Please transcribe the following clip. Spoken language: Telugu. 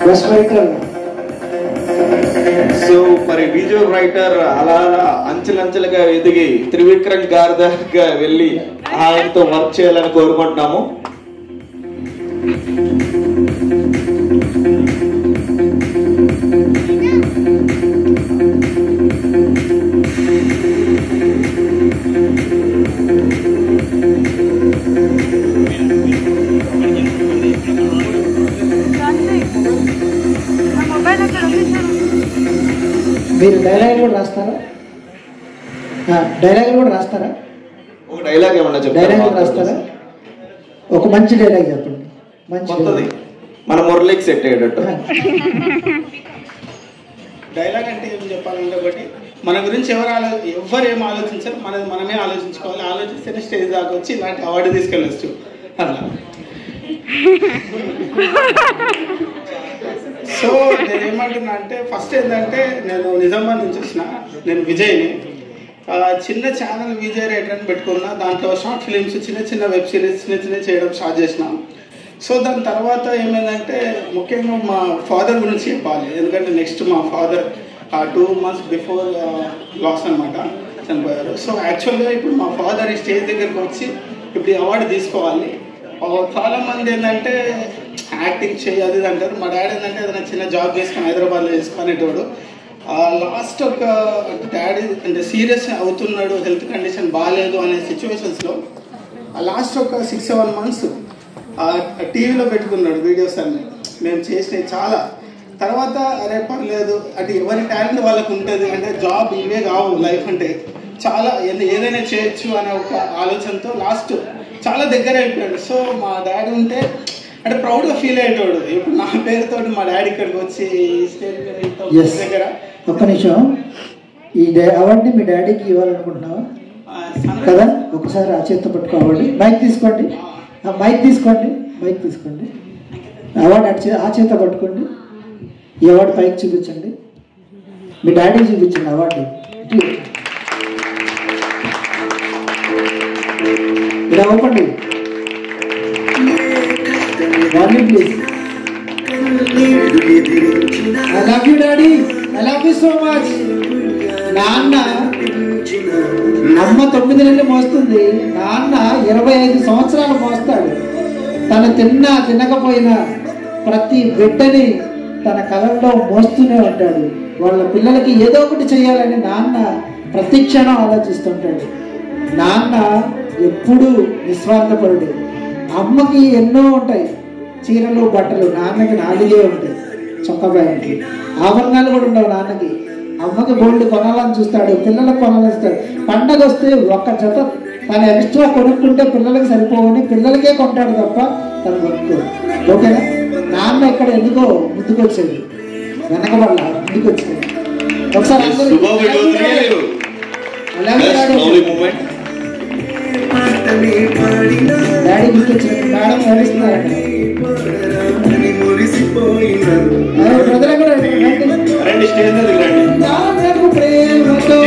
Best writer. సో మరి విజువల్ రైటర్ అలా అంచెలంచెలుగా ఎదిగి త్రివిక్రమ్ గారి దగ్గర వెళ్ళి ఆయనతో వర్క్ చేయాలని కోరుకుంటున్నాము. మీరు డైలాగ్ కూడా రాస్తారా? డైలాగ్ కూడా రాస్తారా? ఒక డైలాగ్ ఏమన్నా డైలాగ్ రాస్తారా? ఒక మంచి డైలాగ్ చెప్పండి. మంచి మన మురళికి సెట్ అయ్యేటట్టు డైలాగ్ అంటే ఏం చెప్పాలంటే, ఒకటి మన గురించి ఎవరు ఏం ఆలోచించారు, మనమే ఆలోచించుకోవాలి. ఆలోచిస్తేనే స్టేజ్ దాకా వచ్చి ఇలాంటి అవార్డు తీసుకెళ్ళొచ్చు. అట్లా సో నేను ఏమంటున్నా అంటే, ఫస్ట్ ఏంటంటే నేను నిజామాబాద్ నుంచి వచ్చిన, నేను విజయ్ని. చిన్న ఛానల్ విజయ్ రైటర్ అని పెట్టుకున్నా. దాంట్లో షార్ట్ ఫిలిమ్స్, చిన్న వెబ్ సిరీస్ చిన్న చేయడం స్టార్ట్ చేసిన. సో దాని తర్వాత ఏమైందంటే, ముఖ్యంగా మా ఫాదర్ గురించి చెప్పాలి. ఎందుకంటే నెక్స్ట్ మా ఫాదర్ 2 months బిఫోర్ లాస్ అనమాట, చనిపోయారు. సో యాక్చువల్గా ఇప్పుడు మా ఫాదర్ ఈ స్టేజ్ దగ్గరికి వచ్చి ఇప్పుడు ఈ అవార్డు తీసుకోవాలి. చాలామంది ఏంటంటే యాక్టింగ్ చేయాలి అంటారు. మా డాడీ ఏంటంటే ఏదైనా చిన్న జాబ్ చేసుకొని హైదరాబాద్లో చేసుకునేటోడు. లాస్ట్ ఒక డాడీ అంటే సీరియస్ అవుతున్నాడు, హెల్త్ కండిషన్ బాగాలేదు అనే సిచ్యువేషన్స్లో లాస్ట్ ఒక 6-7 months టీవీలో పెట్టుకున్నాడు వీడియోస్ అన్ని మేము చేసినవి చాలా. తర్వాత అరే పర్లేదు అంటే ఎవరి టాలెంట్ వాళ్ళకు ఉంటుంది, అంటే జాబ్ ఇవే కావు లైఫ్ అంటే, చాలా ఏదైనా చేయొచ్చు అనే ఒక ఆలోచనతో లాస్ట్ చాలా దగ్గర అయిపోయాడు. సో మా డాడీ ఉంటే అంటే ప్రౌడ్గా ఫీల్ అయ్యేటోడు. ఇప్పుడు నా పేరుతో మా డాడీ ఇక్కడికి వచ్చి స్టేజ్ దగ్గర. ఒక్క నిమిషం, ఈ అవార్డుని మీ డాడీకి ఇవ్వాలనుకుంటున్నావా కదా? ఒకసారి ఆ చేత్తో పట్టుకోవాలి. మైక్ తీసుకోండి, మైక్ తీసుకోండి, మైక్ తీసుకోండి. అవార్డు ఆ చేత పట్టుకోండి. ఈ అవార్డు పైకి చూపించండి, మీ డాడీ చూపించండి అవార్డు. ఇలా అవ్వండి please. I love you daddy, I love you so much. నాన్న అమ్మ 9 నెలలు మోస్తుంది, నాన్న 25 సంవత్సరాలు మోస్తాడు. తను తినకపోయినా ప్రతి బిడ్డని తన కళల్లో మోస్తూనే ఉంటాడు. వాళ్ళ పిల్లలకి ఏదో ఒకటి చేయాలని నాన్న ప్రతి క్షణం ఆలోచిస్తుంటాడు. నాన్న ఎప్పుడూ నిస్వార్థపరుడు. అమ్మకి ఎన్నో ఉంటాయి, చీరలు బట్టలు. నాన్నకి 4 ఉంటాయి, చొక్కా ప్యాంట్లు, ఆభరణాలు కూడా ఉండవు నాన్నకి. అమ్మకి గోల్డ్ కొనాలని చూస్తాడు, పిల్లలకు కొనాలని చూస్తాడు. పండగ వస్తే ఒక్క జత తను ఎక్స్ట్రా కొనుక్కుంటే పిల్లలకి సరిపోవని పిల్లలకే కొంటాడు తప్ప తను కొనుక్కోడు. ఓకేనా? నాన్న ఇక్కడ ఎందుకో ముందుకొచ్చేది, వెనకబడాల ముందుకొచ్చేది. ఒకసారి డాడీ గుర్తొచ్చింది, మేడం ఏడుస్తున్నారంట. నాన్నకు ప్రేమతో